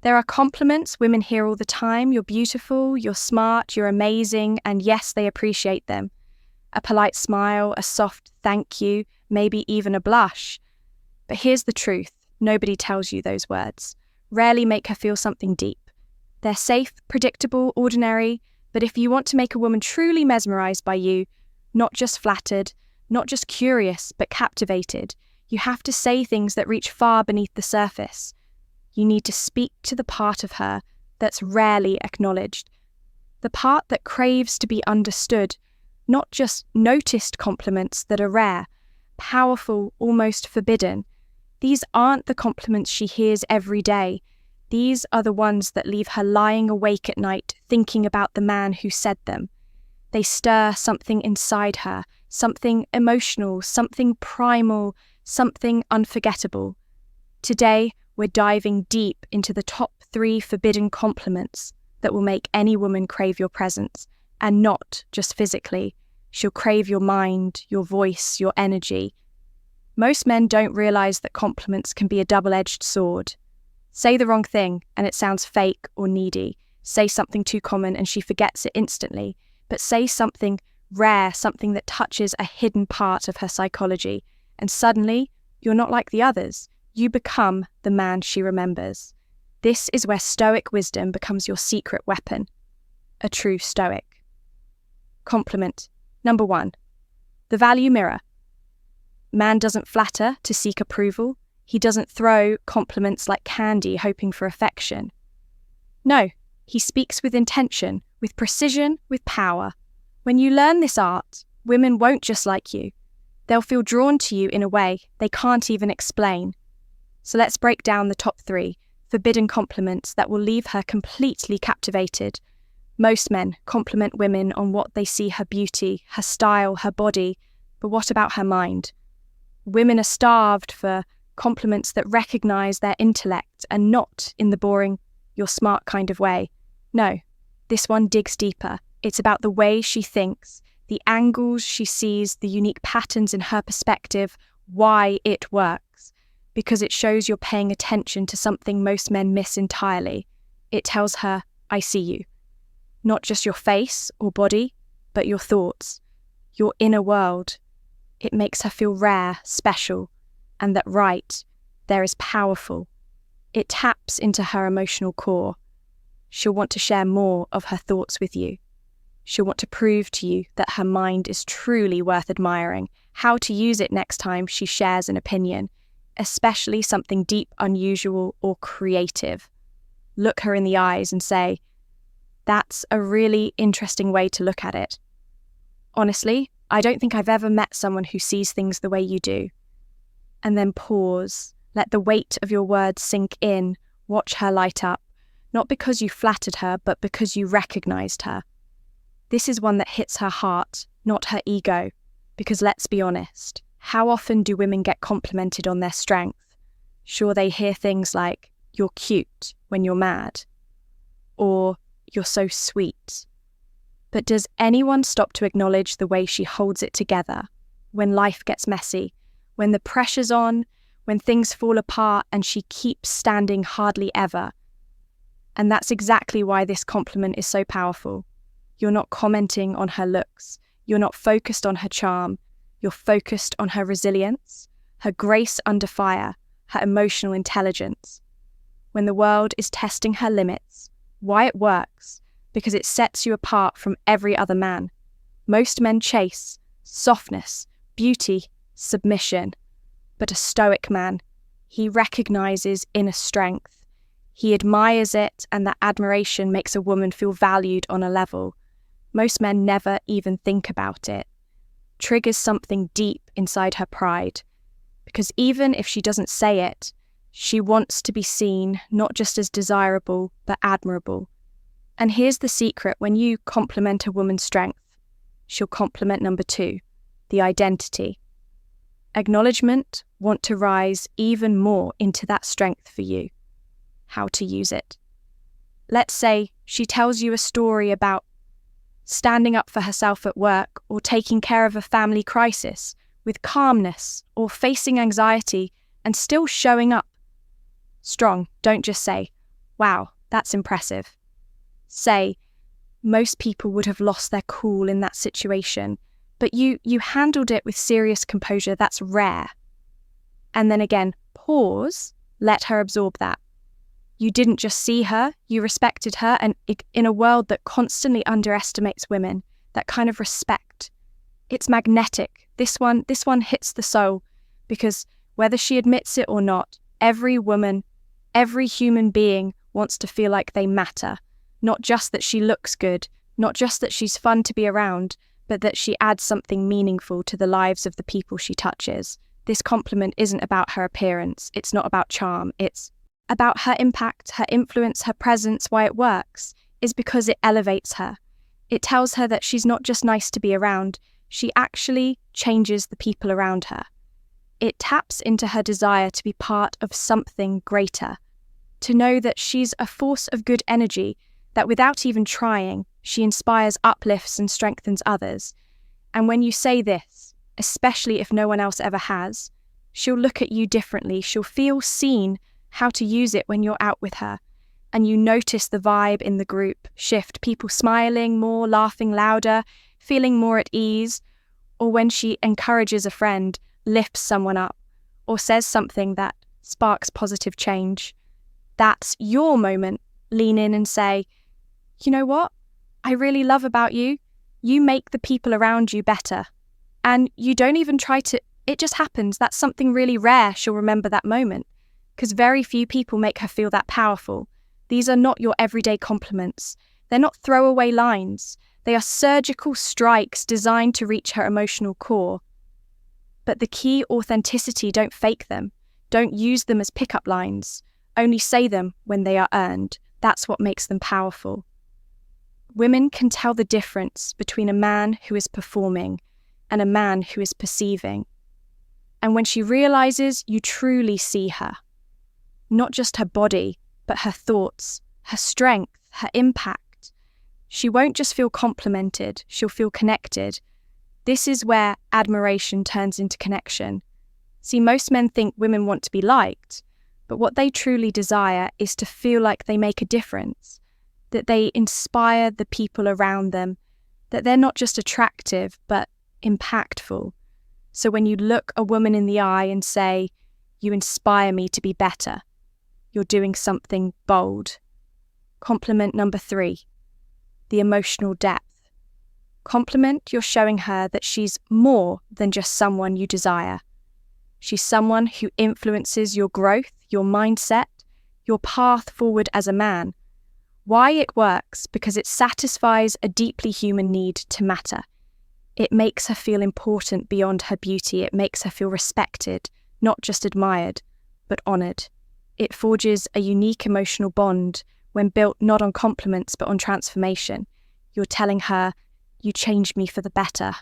There are compliments women hear all the time. You're beautiful, you're smart, you're amazing, and yes, they appreciate them. A polite smile, a soft thank you, maybe even a blush. But here's the truth. Nobody tells you those words. Rarely make her feel something deep. They're safe, predictable, ordinary, but if you want to make a woman truly mesmerized by you, not just flattered, not just curious, but captivated, you have to say things that reach far beneath the surface. You need to speak to the part of her that's rarely acknowledged, the part that craves to be understood, not just noticed compliments that are rare, powerful, almost forbidden. These aren't the compliments she hears every day. These are the ones that leave her lying awake at night thinking about the man who said them. They stir something inside her, something emotional, something primal, something unforgettable. Today, we're diving deep into the top 3 forbidden compliments that will make any woman crave your presence, and not just physically. She'll crave your mind, your voice, your energy. Most men don't realize that compliments can be a double-edged sword. Say the wrong thing and it sounds fake or needy. Say something too common and she forgets it instantly. But say something rare, something that touches a hidden part of her psychology, and suddenly you're not like the others. You become the man she remembers. This is where stoic wisdom becomes your secret weapon. A true stoic. Compliment. Number 1. The value mirror. Man doesn't flatter to seek approval. He doesn't throw compliments like candy hoping for affection. No, he speaks with intention, with precision, with power. When you learn this art, women won't just like you. They'll feel drawn to you in a way they can't even explain. So let's break down the top 3 forbidden compliments that will leave her completely captivated. Most men compliment women on what they see her beauty, her style, her body, but what about her mind? Women are starved for compliments that recognize their intellect and not in the boring, you're smart kind of way. No, this one digs deeper. It's about the way she thinks, the angles she sees, the unique patterns in her perspective, why it works. Because it shows you're paying attention to something most men miss entirely. It tells her, I see you. Not just your face or body, but your thoughts, your inner world. It makes her feel rare, special, and that there is powerful. It taps into her emotional core. She'll want to share more of her thoughts with you. She'll want to prove to you that her mind is truly worth admiring, how to use it next time she shares an opinion, especially something deep, unusual, or creative. Look her in the eyes and say, that's a really interesting way to look at it. Honestly, I don't think I've ever met someone who sees things the way you do. And then pause, let the weight of your words sink in, watch her light up, not because you flattered her, but because you recognized her. This is one that hits her heart, not her ego, because let's be honest, how often do women get complimented on their strength? Sure, they hear things like, you're cute when you're mad, or you're so sweet. But does anyone stop to acknowledge the way she holds it together when life gets messy, when the pressure's on, when things fall apart and she keeps standing hardly ever? And that's exactly why this compliment is so powerful. You're not commenting on her looks. You're not focused on her charm. You're focused on her resilience, her grace under fire, her emotional intelligence. When the world is testing her limits, why it works, because it sets you apart from every other man. Most men chase softness, beauty, submission. But a stoic man, he recognizes inner strength. He admires it, and that admiration makes a woman feel valued on a level most men never even think about. It triggers something deep inside her pride, because even if she doesn't say it, she wants to be seen not just as desirable, but admirable. And here's the secret: when you compliment a woman's strength, she'll compliment number 2, the identity. Acknowledgement, want to rise even more into that strength for you. How to use it. Let's say she tells you a story about standing up for herself at work, or taking care of a family crisis with calmness, or facing anxiety and still showing up. Strong, don't just say, wow, that's impressive. Say, most people would have lost their cool in that situation, but you handled it with serious composure. That's rare. And then again, pause, let her absorb that. You didn't just see her, you respected her, and in a world that constantly underestimates women, that kind of respect, it's magnetic. This one hits the soul, because whether she admits it or not, every woman, every human being wants to feel like they matter. Not just that she looks good, not just that she's fun to be around, but that she adds something meaningful to the lives of the people she touches. This compliment isn't about her appearance, it's not about charm, it's about her impact, her influence, her presence. Why it works is because it elevates her. It tells her that she's not just nice to be around, she actually changes the people around her. It taps into her desire to be part of something greater, to know that she's a force of good energy, that without even trying, she inspires, uplifts, and strengthens others. And when you say this, especially if no one else ever has, she'll look at you differently, she'll feel seen, how to use it when you're out with her. And you notice the vibe in the group shift, people smiling more, laughing louder, feeling more at ease, or when she encourages a friend, lifts someone up, or says something that sparks positive change. That's your moment. Lean in and say, you know what? I really love about you. You make the people around you better. And you don't even try to, it just happens. That's something really rare. She'll remember that moment, because very few people make her feel that powerful. These are not your everyday compliments. They're not throwaway lines. They are surgical strikes designed to reach her emotional core. But the key: authenticity. Don't fake them. Don't use them as pickup lines. Only say them when they are earned. That's what makes them powerful. Women can tell the difference between a man who is performing and a man who is perceiving. And when she realizes you truly see her, not just her body, but her thoughts, her strength, her impact, she won't just feel complimented, she'll feel connected. This is where admiration turns into connection. See, most men think women want to be liked, but what they truly desire is to feel like they make a difference, that they inspire the people around them, that they're not just attractive, but impactfful. So when you look a woman in the eye and say, "You inspire me to be better," you're doing something bold. Compliment number 3, the emotional depth. Compliment, you're showing her that she's more than just someone you desire. She's someone who influences your growth, your mindset, your path forward as a man. Why it works? Because it satisfies a deeply human need to matter. It makes her feel important beyond her beauty. It makes her feel respected, not just admired, but honoured. It forges a unique emotional bond when built not on compliments, but on transformation. You're telling her, "You changed me for the better."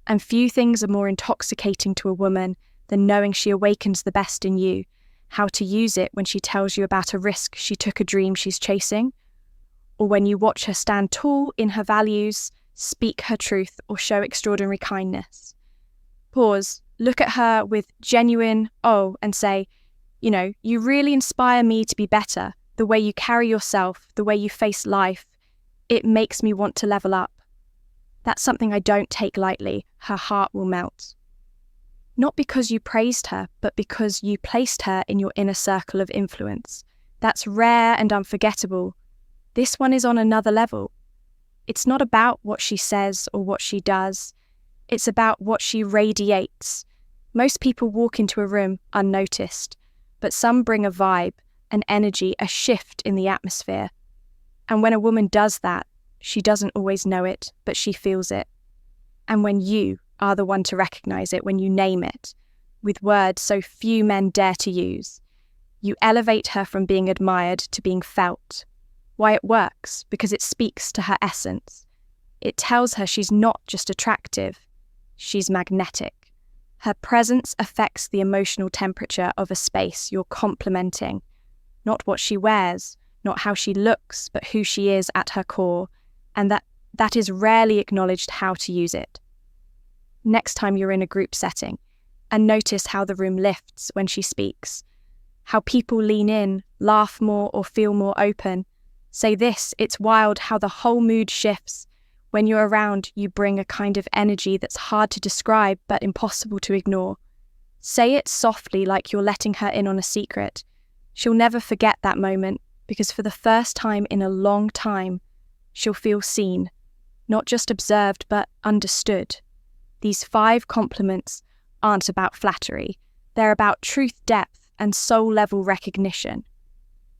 And few things are more intoxicating to a woman than knowing she awakens the best in you, how to use it when she tells you about a risk she took, a dream she's chasing, or when you watch her stand tall in her values, speak her truth, or show extraordinary kindness. Pause, look at her with genuine "oh" and say, "You really inspire me to be better. The way you carry yourself, the way you face life, it makes me want to level up." That's something I don't take lightly. Her heart will melt. Not because you praised her, but because you placed her in your inner circle of influence. That's rare and unforgettable. This one is on another level. It's not about what she says or what she does. It's about what she radiates. Most people walk into a room unnoticed, but some bring a vibe, an energy, a shift in the atmosphere. And when a woman does that, she doesn't always know it, but she feels it. And when you are the one to recognize it, when you name it, with words so few men dare to use, you elevate her from being admired to being felt. Why it works? Because it speaks to her essence. It tells her she's not just attractive, she's magnetic. Her presence affects the emotional temperature of a space you're complimenting. Not what she wears, not how she looks, but who she is at her core, and that is rarely acknowledged how to use it. Next time you're in a group setting, and notice how the room lifts when she speaks, how people lean in, laugh more, or feel more open. Say this, it's wild how the whole mood shifts. When you're around, you bring a kind of energy that's hard to describe but impossible to ignore. Say it softly like you're letting her in on a secret. She'll never forget that moment because for the first time in a long time, she'll feel seen, not just observed but understood. These 5 compliments aren't about flattery. They're about truth depth and soul-level recognition.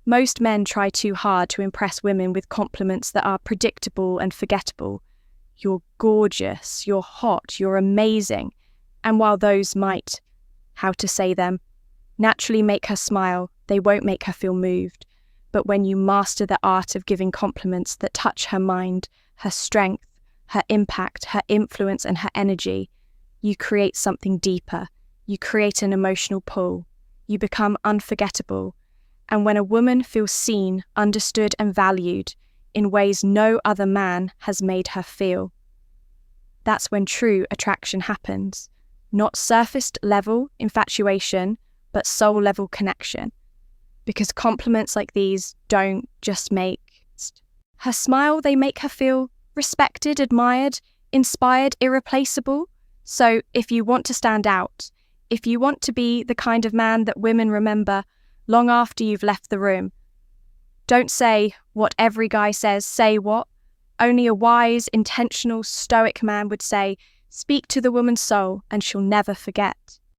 Most men try too hard to impress women with compliments that are predictable and forgettable. You're gorgeous, you're hot, you're amazing. And while those might, how to say them, naturally make her smile, they won't make her feel moved. But when you master the art of giving compliments that touch her mind, her strength, her impact, her influence, and her energy, you create something deeper. You create an emotional pull. You become unforgettable. And when a woman feels seen, understood, and valued in ways no other man has made her feel, that's when true attraction happens. Not surface-level infatuation, but soul-level connection. Because compliments like these don't just make her smile, they make her feel respected, admired, inspired, irreplaceable. So if you want to stand out, if you want to be the kind of man that women remember long after you've left the room, don't say what every guy says, say what only a wise, intentional, stoic man would say. Speak to the woman's soul and she'll never forget.